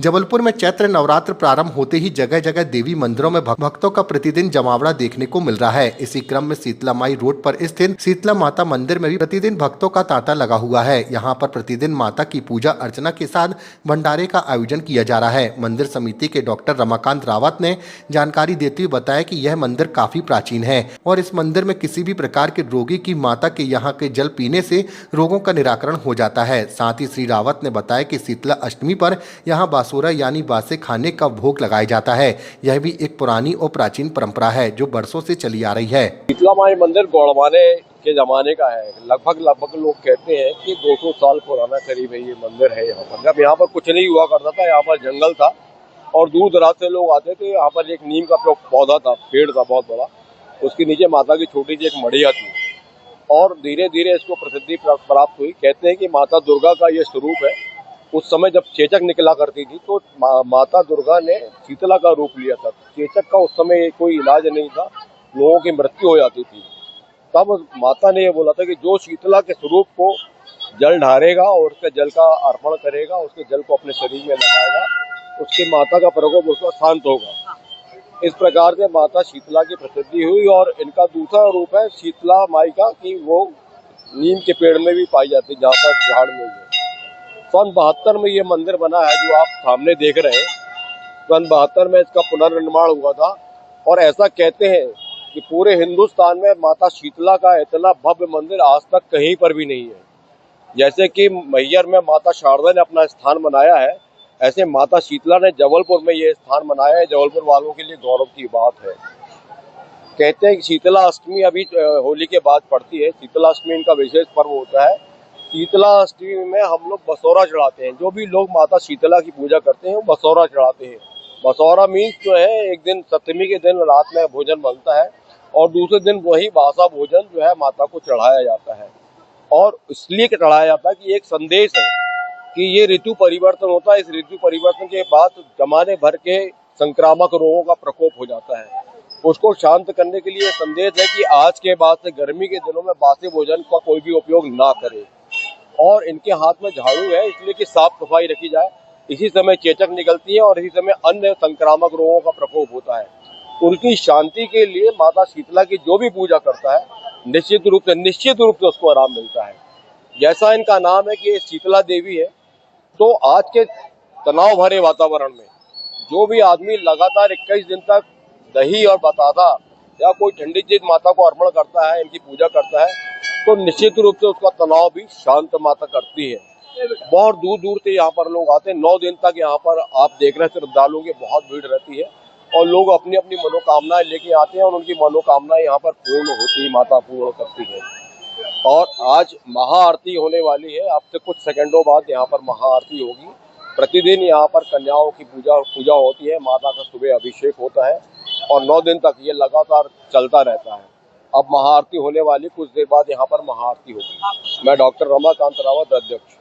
जबलपुर में चैत्र नवरात्र प्रारंभ होते ही जगह जगह देवी मंदिरों में भक्तों का प्रतिदिन जमावड़ा देखने को मिल रहा है। इसी क्रम में शीतला माई रोड पर स्थित शीतला माता मंदिर में भी प्रतिदिन भक्तों का तांता लगा हुआ है। यहाँ पर प्रतिदिन माता की पूजा अर्चना के साथ भंडारे का आयोजन किया जा रहा है। मंदिर समिति के डॉक्टर रमाकांत रावत ने जानकारी देते हुए बताया कि यह मंदिर काफी प्राचीन है और इस मंदिर में किसी भी प्रकार के रोगी की माता के यहाँ के जल पीने से रोगों का निराकरण हो जाता है। साथ ही श्री रावत ने बताया कि शीतला अष्टमी पर यहाँ बासुरा यानी बासे खाने का भोग लगाया जाता है। यह भी एक पुरानी और प्राचीन परंपरा है जो बरसों से चली आ रही है। शीतला माई मंदिर गौड़वाने के जमाने का है। लगभग लोग कहते हैं कि 200 साल पुराना करीब है ये मंदिर है। यहाँ पर जब यहाँ पर कुछ नहीं हुआ करता था, यहाँ पर जंगल था और दूर दराज से लोग आते थे। यहाँ पर एक नीम का पौधा था, पेड़ था बहुत बड़ा, उसके नीचे माता की छोटी सी एक मढ़िया थी और धीरे धीरे इसको प्रसिद्धि प्राप्त हुई। कहते हैं कि माता दुर्गा का ये स्वरूप है। उस समय जब चेचक निकला करती थी तो माता दुर्गा ने शीतला का रूप लिया था। चेचक का उस समय कोई इलाज नहीं था, लोगों की मृत्यु हो जाती थी। तब माता ने ये बोला था कि जो शीतला के स्वरूप को जल ढारेगा और उसके जल का अर्पण करेगा, उसके जल को अपने शरीर में लगाएगा, उसकी माता का प्रकोप उसका शांत होगा। इस प्रकार से माता शीतला की प्रसिद्धि हुई और इनका दूसरा रूप है शीतला माई का कि वो नीम के पेड़ में भी पाई जाती है, जहाँ पर झाड़ में है। सन 72 में ये मंदिर बना है जो आप सामने देख रहे हैं। सन 72 में इसका पुनर्निर्माण हुआ था और ऐसा कहते हैं कि पूरे हिंदुस्तान में माता शीतला का इतना भव्य मंदिर आज तक कहीं पर भी नहीं है। जैसे कि मैहर में माता शारदा ने अपना स्थान बनाया है, ऐसे माता शीतला ने जबलपुर में ये स्थान बनाया है। जबलपुर वालों के लिए गौरव की बात है। कहते हैं कि शीतला अष्टमी अभी होली के बाद पड़ती है। शीतला अष्टमी इनका विशेष पर्व होता है। शीतला अष्टमी में हम लोग बसौरा चढ़ाते हैं। जो भी लोग माता शीतला की पूजा करते हैं वो बसौरा चढ़ाते हैं। बसौरा मीन्स जो है एक दिन सप्तमी के दिन रात में भोजन बनता है और दूसरे दिन वही बासा भोजन जो है माता को चढ़ाया जाता है। और इसलिए चढ़ाया जाता है कि एक संदेश है कि ये ऋतु परिवर्तन होता है। इस ऋतु परिवर्तन के बाद जमाने भर के संक्रामक रोगों का प्रकोप हो जाता है। उसको शांत करने के लिए संदेश है कि आज के बाद से गर्मी के दिनों में बासी भोजन का कोई भी उपयोग ना करे। और इनके हाथ में झाड़ू है इसलिए कि साफ सफाई रखी जाए। इसी समय चेचक निकलती है और इसी समय अन्य संक्रामक रोगों का प्रकोप होता है। उनकी शांति के लिए माता शीतला की जो भी पूजा करता है निश्चित रूप से उसको आराम मिलता है। जैसा इनका नाम है कि ये शीतला देवी है, तो आज के तनाव भरे वातावरण में जो भी आदमी लगातार 21 दिन तक दही और बतासा या कोई ठंडी चीज माता को अर्पण करता है, इनकी पूजा करता है, तो निश्चित रूप से उसका तनाव भी शांत माता करती है। बहुत दूर दूर से यहाँ पर लोग आते हैं। 9 दिन तक यहाँ पर आप देख रहे हैं श्रद्धालुओं की बहुत भीड़ रहती है और लोग अपनी अपनी मनोकामनाएं लेके आते हैं और उनकी मनोकामनाएं यहाँ पर पूर्ण होती है, माता पूर्ण करती है। और आज महाआरती होने वाली है। अब से कुछ सेकंडों बाद यहाँ पर महाआरती होगी। प्रतिदिन यहाँ पर कन्याओं की पूजा होती है। माता का सुबह अभिषेक होता है और 9 दिन तक ये लगातार चलता रहता है। अब महाआरती होने वाली, कुछ देर बाद यहाँ पर महाआरती होगी। मैं डॉक्टर रमाकांत रावत, अध्यक्ष।